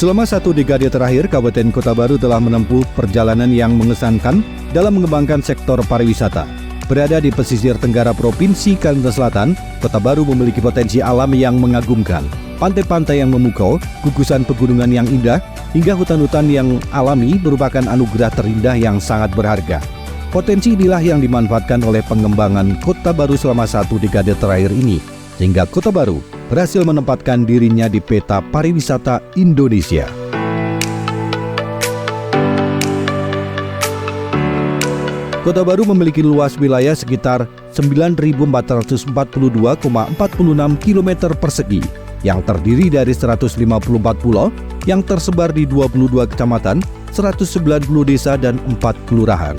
Selama 1 dekade terakhir, Kabupaten Kota Baru telah menempuh perjalanan yang mengesankan dalam mengembangkan sektor pariwisata. Berada di pesisir tenggara Provinsi Kalimantan Selatan, Kota Baru memiliki potensi alam yang mengagumkan. Pantai-pantai yang memukau, gugusan pegunungan yang indah, hingga hutan-hutan yang alami merupakan anugerah terindah yang sangat berharga. Potensi inilah yang dimanfaatkan oleh pengembangan Kota Baru selama 1 dekade terakhir ini, sehingga Kota Baru berhasil menempatkan dirinya di peta pariwisata Indonesia. Kota Baru memiliki luas wilayah sekitar 9.442,46 km persegi yang terdiri dari 154 pulau yang tersebar di 22 kecamatan, 190 desa, dan 4 kelurahan.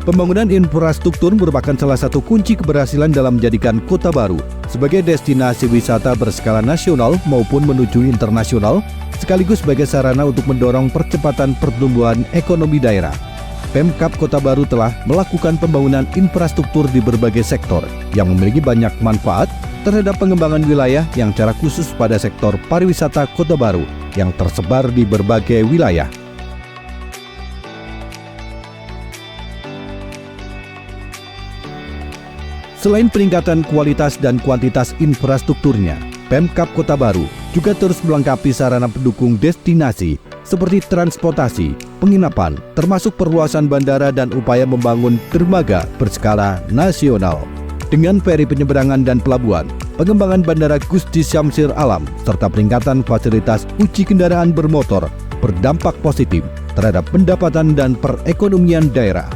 Pembangunan infrastruktur merupakan salah satu kunci keberhasilan dalam menjadikan Kota Baru sebagai destinasi wisata berskala nasional maupun menuju internasional, sekaligus sebagai sarana untuk mendorong percepatan pertumbuhan ekonomi daerah. Pemkab Kota Baru telah melakukan pembangunan infrastruktur di berbagai sektor yang memiliki banyak manfaat terhadap pengembangan wilayah yang secara khusus pada sektor pariwisata Kota Baru yang tersebar di berbagai wilayah. Selain peningkatan kualitas dan kuantitas infrastrukturnya, Pemkab Kota Baru juga terus melengkapi sarana pendukung destinasi seperti transportasi, penginapan, termasuk perluasan bandara dan upaya membangun dermaga berskala nasional. Dengan feri penyeberangan dan pelabuhan, pengembangan Bandara Gusti Syamsir Alam, serta peningkatan fasilitas uji kendaraan bermotor berdampak positif terhadap pendapatan dan perekonomian daerah.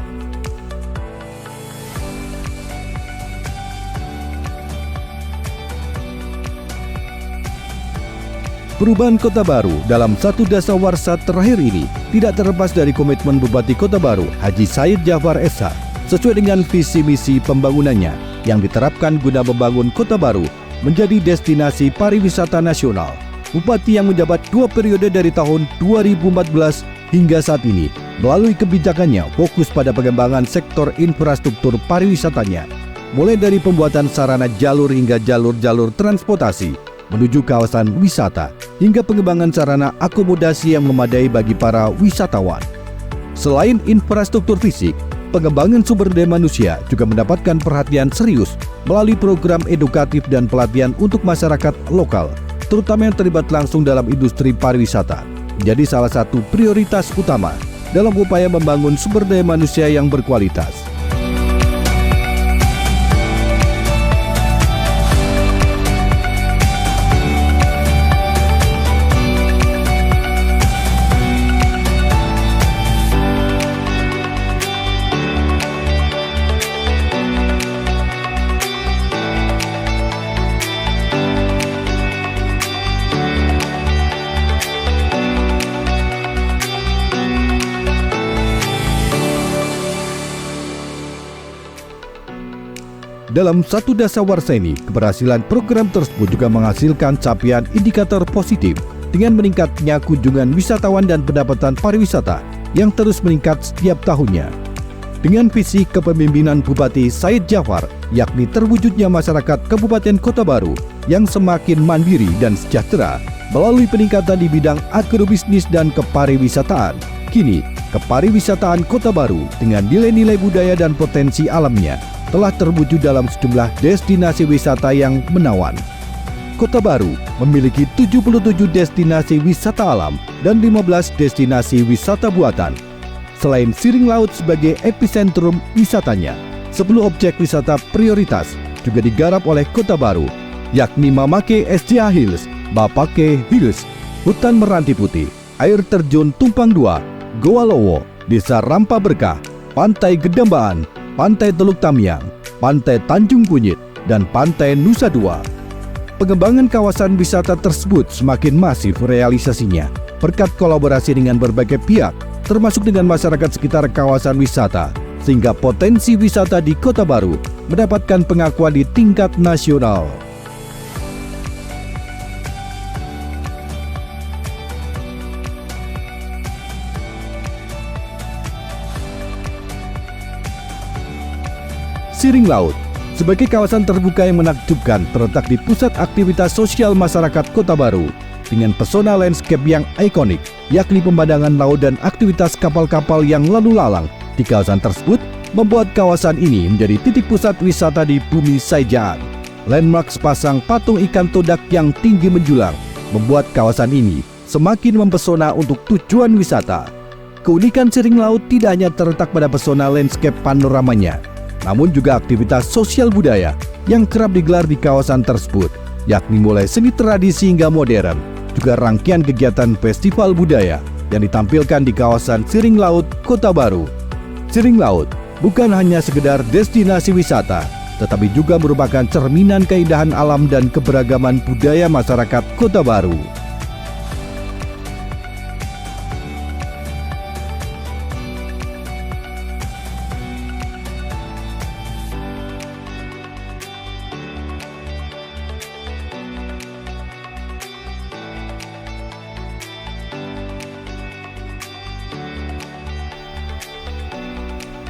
Perubahan Kota Baru dalam 1 dasawarsa terakhir ini tidak terlepas dari komitmen Bupati Kota Baru, Haji Said Jafar SH, sesuai dengan visi misi pembangunannya yang diterapkan guna membangun Kota Baru menjadi destinasi pariwisata nasional. Bupati yang menjabat 2 periode dari tahun 2014 hingga saat ini, melalui kebijakannya fokus pada pengembangan sektor infrastruktur pariwisatanya, mulai dari pembuatan sarana jalur hingga jalur-jalur transportasi menuju kawasan wisata, hingga pengembangan sarana akomodasi yang memadai bagi para wisatawan. Selain infrastruktur fisik, pengembangan sumber daya manusia juga mendapatkan perhatian serius melalui program edukatif dan pelatihan untuk masyarakat lokal, terutama yang terlibat langsung dalam industri pariwisata, menjadi salah satu prioritas utama dalam upaya membangun sumber daya manusia yang berkualitas. Dalam 1 dasawarsa ini, keberhasilan program tersebut juga menghasilkan capaian indikator positif dengan meningkatnya kunjungan wisatawan dan pendapatan pariwisata yang terus meningkat setiap tahunnya. Dengan visi kepemimpinan Bupati Said Jafar, yakni terwujudnya masyarakat Kabupaten Kota Baru yang semakin mandiri dan sejahtera melalui peningkatan di bidang agrobisnis dan kepariwisataan. Kini, kepariwisataan Kota Baru dengan nilai-nilai budaya dan potensi alamnya telah terwujud dalam sejumlah destinasi wisata yang menawan. Kota Baru memiliki 77 destinasi wisata alam dan 15 destinasi wisata buatan. Selain Siring Laut sebagai epicentrum wisatanya, 10 objek wisata prioritas juga digarap oleh Kota Baru, yakni Mamake SCA Hills, Bapake Hills, Hutan Meranti Putih, Air Terjun Tumpang 2, Goa Lowo, Desa Rampa Berkah, Pantai Gedambaan, Pantai Teluk Tamiang, Pantai Tanjung Kunyit, dan Pantai Nusa Dua. Pengembangan kawasan wisata tersebut semakin masif realisasinya berkat kolaborasi dengan berbagai pihak, termasuk dengan masyarakat sekitar kawasan wisata, sehingga potensi wisata di Kota Baru mendapatkan pengakuan di tingkat nasional. Siring Laut Sebagai kawasan terbuka yang menakjubkan terletak di pusat aktivitas sosial masyarakat Kota Baru dengan pesona landscape yang ikonik, yakni pemandangan laut dan aktivitas kapal-kapal yang lalu lalang di kawasan tersebut membuat kawasan ini menjadi titik pusat wisata di Bumi Saijaan. Landmark sepasang patung ikan todak yang tinggi menjulang membuat kawasan ini semakin mempesona untuk tujuan wisata. Keunikan Siring Laut tidak hanya terletak pada pesona landscape panoramanya, namun juga aktivitas sosial budaya yang kerap digelar di kawasan tersebut, yakni mulai seni tradisi hingga modern, juga rangkaian kegiatan festival budaya yang ditampilkan di kawasan Siring Laut, Kota Baru. Siring Laut bukan hanya sekedar destinasi wisata, tetapi juga merupakan cerminan keindahan alam dan keberagaman budaya masyarakat Kota Baru.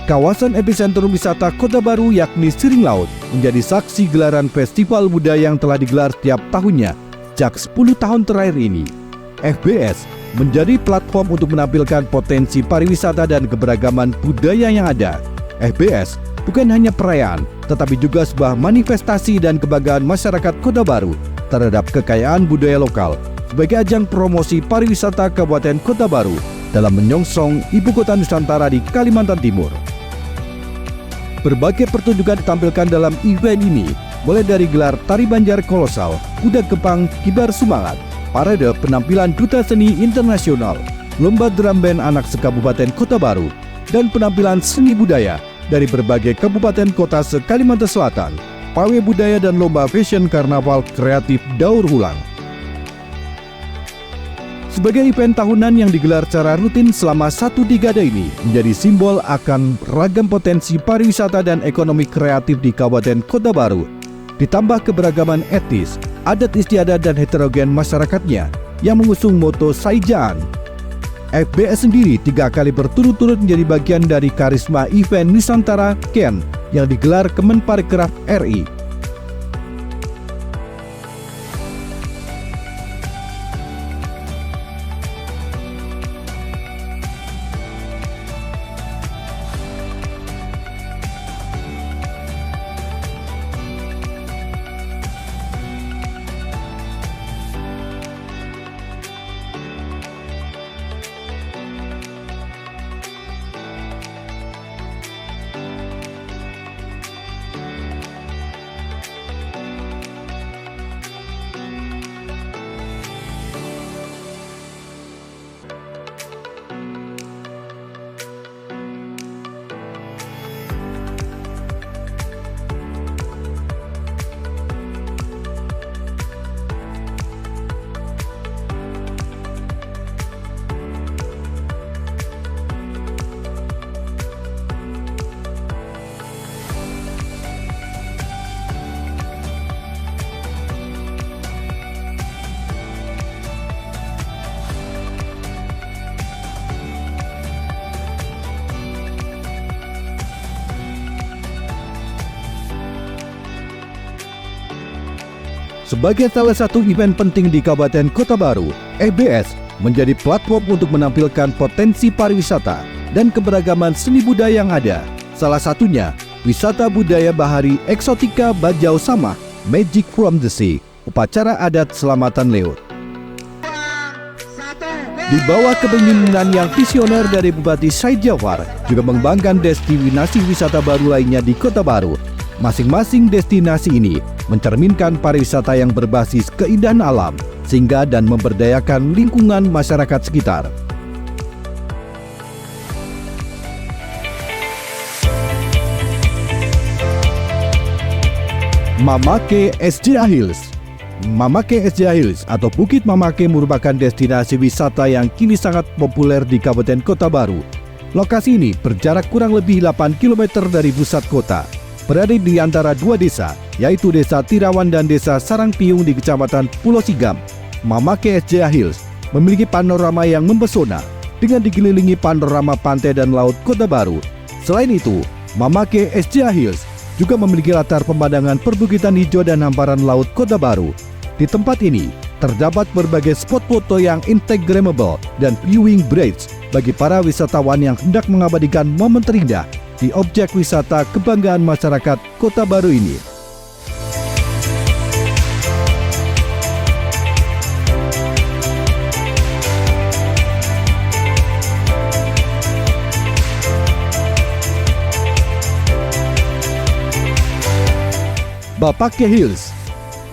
Kawasan epicentrum wisata Kota Baru yakni Siring Laut menjadi saksi gelaran festival budaya yang telah digelar setiap tahunnya sejak 10 tahun terakhir ini. FBS menjadi platform untuk menampilkan potensi pariwisata dan keberagaman budaya yang ada. FBS bukan hanya perayaan, tetapi juga sebuah manifestasi dan kebanggaan masyarakat Kota Baru terhadap kekayaan budaya lokal sebagai ajang promosi pariwisata Kabupaten Kota Baru dalam menyongsong Ibu Kota Nusantara di Kalimantan Timur. Berbagai pertunjukan ditampilkan dalam event ini, mulai dari gelar tari Banjar kolosal, kuda kepang, kibar semangat, parade penampilan duta seni internasional, lomba drum band anak se-Kabupaten Kota Baru, dan penampilan seni budaya dari berbagai kabupaten kota se-Kalimantan Selatan, pawai budaya dan lomba fashion karnaval kreatif daur ulang. Sebagai event tahunan yang digelar secara rutin selama 1 dekade ini menjadi simbol akan ragam potensi pariwisata dan ekonomi kreatif di Kabupaten Kota Baru, ditambah keberagaman etnis, adat istiadat dan heterogen masyarakatnya yang mengusung moto Saijaan. FBS sendiri 3 kali berturut-turut menjadi bagian dari karisma event Nusantara Ken yang digelar Kemenparekraf RI. Sebagai salah satu event penting di Kabupaten Kota Baru, FBS menjadi platform untuk menampilkan potensi pariwisata dan keberagaman seni budaya yang ada. Salah satunya, wisata budaya bahari eksotika Bajau Sama, Magic from the Sea, upacara adat selamatan laut. Di bawah kepemimpinan yang visioner dari Bupati Said Jafar, juga mengembangkan destinasi wisata baru lainnya di Kota Baru. Masing-masing destinasi ini mencerminkan pariwisata yang berbasis keindahan alam, sehingga dan memberdayakan lingkungan masyarakat sekitar. Mamake SJA Hills. Mamake SJA Hills atau Bukit Mamake merupakan destinasi wisata yang kini sangat populer di Kabupaten Kota Baru. Lokasi ini berjarak kurang lebih 8 km dari pusat kota, berada di antara 2 desa, yaitu Desa Tirawan dan Desa Sarangpiung di Kecamatan Pulau Sigam. Mamake SJA Hills memiliki panorama yang mempesona dengan dikelilingi panorama pantai dan laut Kota Baru. Selain itu, Mamake SJA Hills juga memiliki latar pemandangan perbukitan hijau dan hamparan laut Kota Baru. Di tempat ini, terdapat berbagai spot foto yang instagramable dan viewing bridge bagi para wisatawan yang hendak mengabadikan momen terindah di objek wisata kebanggaan masyarakat Kota Baru ini. Bapake Hills.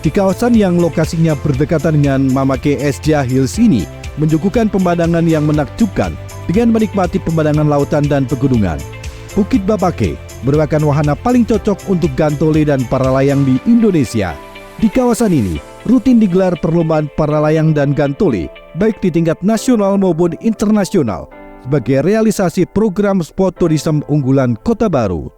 Di kawasan yang lokasinya berdekatan dengan Mamake Esja Hills ini menyuguhkan pemandangan yang menakjubkan dengan menikmati pemandangan lautan dan pegunungan. Bukit Bapake merupakan wahana paling cocok untuk gantole dan para layang di Indonesia. Di kawasan ini rutin digelar perlombaan para layang dan gantole baik di tingkat nasional maupun internasional sebagai realisasi program sport tourism unggulan Kota Baru.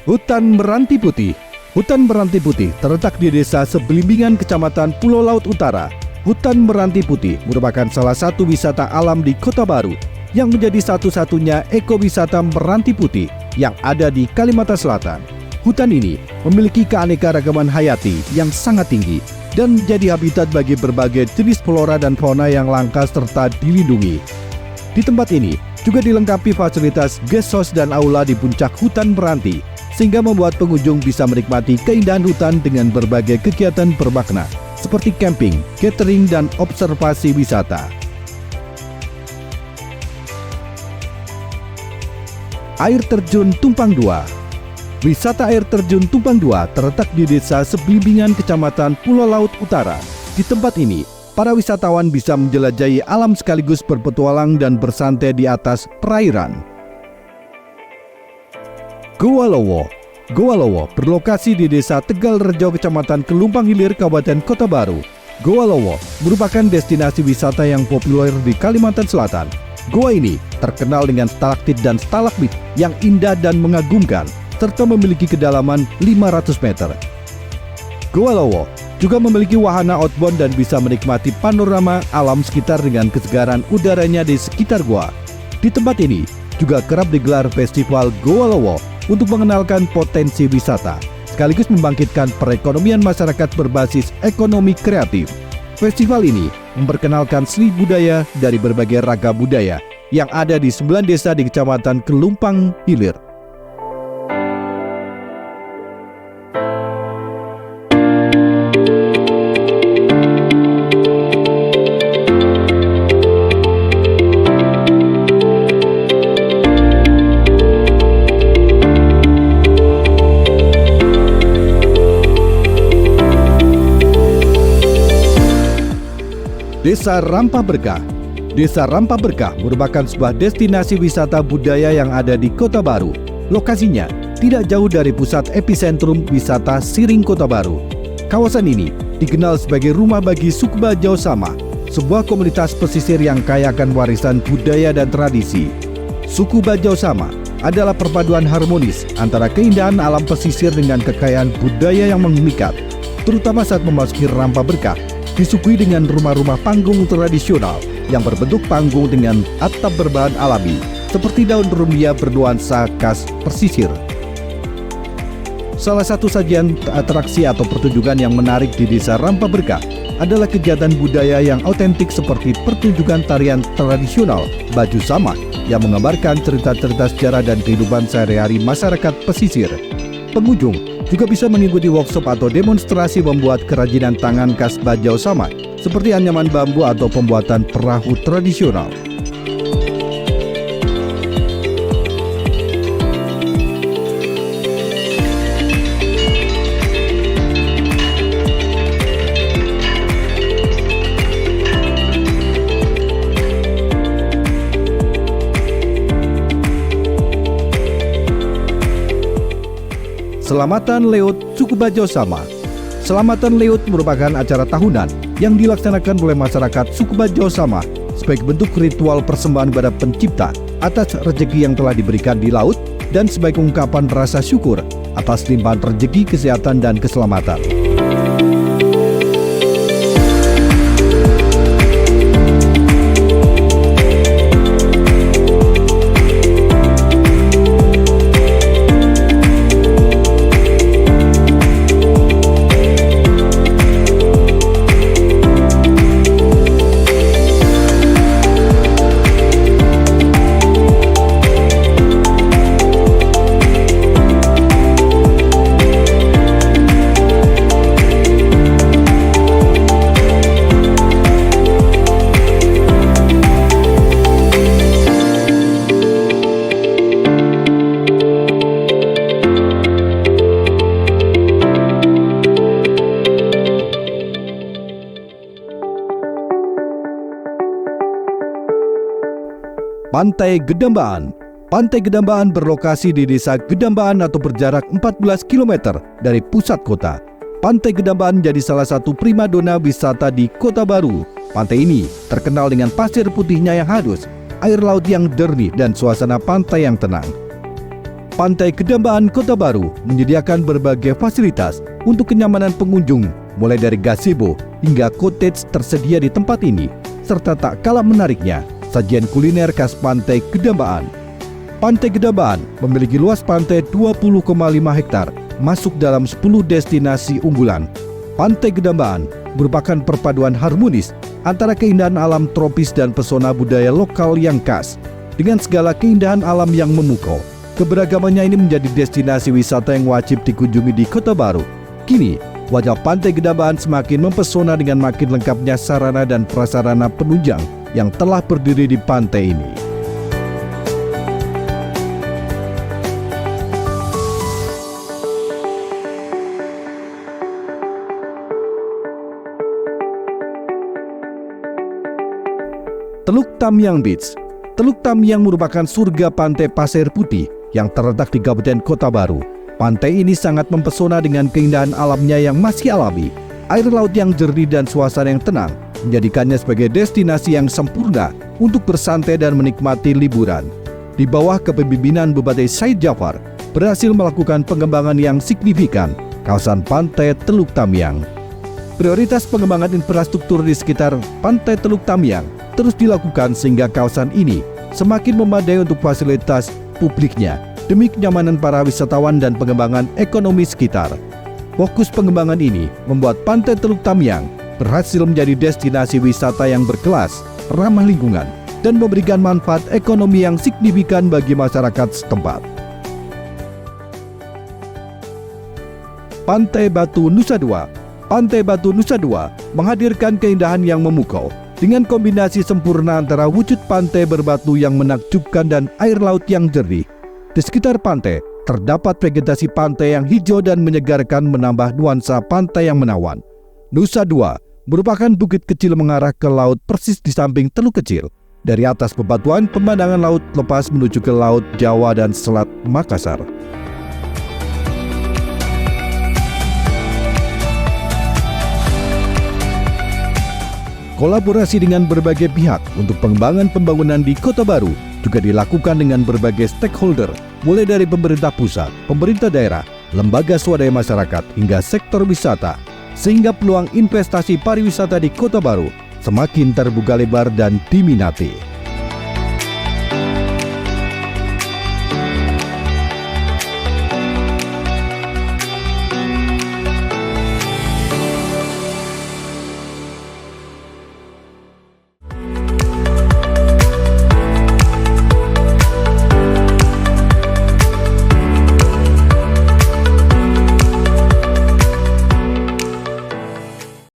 Hutan Meranti Putih. Hutan Meranti Putih terletak di Desa Seblimbingan, Kecamatan Pulau Laut Utara. Hutan Meranti Putih merupakan salah satu wisata alam di Kota Baru yang menjadi satu-satunya ekowisata Meranti Putih yang ada di Kalimantan Selatan. Hutan ini memiliki keanekaragaman hayati yang sangat tinggi dan menjadi habitat bagi berbagai jenis flora dan fauna yang langka serta dilindungi. Di tempat ini juga dilengkapi fasilitas guest house dan aula di puncak hutan Meranti, sehingga membuat pengunjung bisa menikmati keindahan hutan dengan berbagai kegiatan bermakna seperti camping, catering, dan observasi wisata. Air Terjun Tumpang 2. Wisata air terjun Tumpang 2 terletak di Desa Seblimbingan, Kecamatan Pulau Laut Utara. Di tempat ini, para wisatawan bisa menjelajahi alam sekaligus berpetualang dan bersantai di atas perairan. Goa Lowo. Goa Lowo berlokasi di Desa Tegal Rejo, Kecamatan Kelumpang Hilir, Kabupaten Kota Baru. Goa Lowo merupakan destinasi wisata yang populer di Kalimantan Selatan. Goa ini terkenal dengan stalaktit dan stalagmit yang indah dan mengagumkan, serta memiliki kedalaman 500 meter. Goa Lowo juga memiliki wahana outbound dan bisa menikmati panorama alam sekitar dengan kesegaran udaranya di sekitar goa. Di tempat ini juga kerap digelar festival Goa Lowo untuk mengenalkan potensi wisata, sekaligus membangkitkan perekonomian masyarakat berbasis ekonomi kreatif. Festival ini memperkenalkan seni budaya dari berbagai ragam budaya yang ada di 9 desa di Kecamatan Kelumpang Hilir. Desa Rampah Berkah. Desa Rampah Berkah merupakan sebuah destinasi wisata budaya yang ada di Kota Baru. Lokasinya tidak jauh dari pusat epicentrum wisata Siring Kota Baru. Kawasan ini dikenal sebagai rumah bagi suku Bajau Sama, sebuah komunitas pesisir yang kaya akan warisan budaya dan tradisi. Suku Bajau Sama adalah perpaduan harmonis antara keindahan alam pesisir dengan kekayaan budaya yang memikat, terutama saat memasuki Rampah Berkah, disuguhi dengan rumah-rumah panggung tradisional yang berbentuk panggung dengan atap berbahan alami seperti daun rumbia bernuansa khas pesisir. Salah satu sajian atraksi atau pertunjukan yang menarik di Desa Rampah Berkah adalah kegiatan budaya yang autentik seperti pertunjukan tarian tradisional Baju Sama yang menggambarkan cerita-cerita sejarah dan kehidupan sehari-hari masyarakat pesisir. Pengunjung juga bisa mengikuti workshop atau demonstrasi membuat kerajinan tangan khas Bajau Sama seperti anyaman bambu atau pembuatan perahu tradisional. Selamatan Leut Suku Bajau Sama. Selamatan Leut merupakan acara tahunan yang dilaksanakan oleh masyarakat Suku Bajau Sama sebagai bentuk ritual persembahan kepada Pencipta atas rezeki yang telah diberikan di laut dan sebagai ungkapan rasa syukur atas limpahan rezeki, kesehatan, dan keselamatan. Pantai Gedambaan. Pantai Gedambaan berlokasi di Desa Gedambaan atau berjarak 14 km dari pusat kota. Pantai Gedambaan menjadi salah satu primadona wisata di Kota Baru. Pantai ini terkenal dengan pasir putihnya yang halus, air laut yang jernih, dan suasana pantai yang tenang. Pantai Gedambaan Kota Baru menyediakan berbagai fasilitas untuk kenyamanan pengunjung, mulai dari gazebo hingga cottage tersedia di tempat ini, serta tak kalah menariknya, sajian kuliner khas Pantai Gedambaan. Pantai Gedambaan memiliki luas pantai 20,5 hektar, masuk dalam 10 destinasi unggulan. Pantai Gedambaan merupakan perpaduan harmonis antara keindahan alam tropis dan pesona budaya lokal yang khas. Dengan segala keindahan alam yang memukau, keberagamannya ini menjadi destinasi wisata yang wajib dikunjungi di Kota Baru. Kini, wajah Pantai Gedambaan semakin mempesona dengan makin lengkapnya sarana dan prasarana penunjang yang telah berdiri di pantai ini. Teluk Tamyang Beach. Teluk Tamyang merupakan surga pantai pasir putih yang terletak di Kabupaten Kota Baru. Pantai ini sangat mempesona dengan keindahan alamnya yang masih alami, air laut yang jernih, dan suasana yang tenang, menjadikannya sebagai destinasi yang sempurna untuk bersantai dan menikmati liburan. Di bawah kepemimpinan Bupati Said Jafar, berhasil melakukan pengembangan yang signifikan kawasan Pantai Teluk Tamyang. Prioritas pengembangan infrastruktur di sekitar Pantai Teluk Tamyang terus dilakukan sehingga kawasan ini semakin memadai untuk fasilitas publiknya demi kenyamanan para wisatawan dan pengembangan ekonomi sekitar. Fokus pengembangan ini membuat Pantai Teluk Tamyang berhasil menjadi destinasi wisata yang berkelas, ramah lingkungan, dan memberikan manfaat ekonomi yang signifikan bagi masyarakat setempat. Pantai Batu Nusa Dua. Pantai Batu Nusa Dua menghadirkan keindahan yang memukau dengan kombinasi sempurna antara wujud pantai berbatu yang menakjubkan dan air laut yang jernih. Di sekitar pantai terdapat vegetasi pantai yang hijau dan menyegarkan, menambah nuansa pantai yang menawan. Nusa Dua merupakan bukit kecil mengarah ke laut persis di samping teluk kecil. Dari atas bebatuan, pemandangan laut lepas menuju ke Laut Jawa dan Selat Makassar. Kolaborasi dengan berbagai pihak untuk pengembangan pembangunan di Kota Baru juga dilakukan dengan berbagai stakeholder, mulai dari pemerintah pusat, pemerintah daerah, lembaga swadaya masyarakat, hingga sektor wisata, sehingga peluang investasi pariwisata di Kota Baru semakin terbuka lebar dan diminati.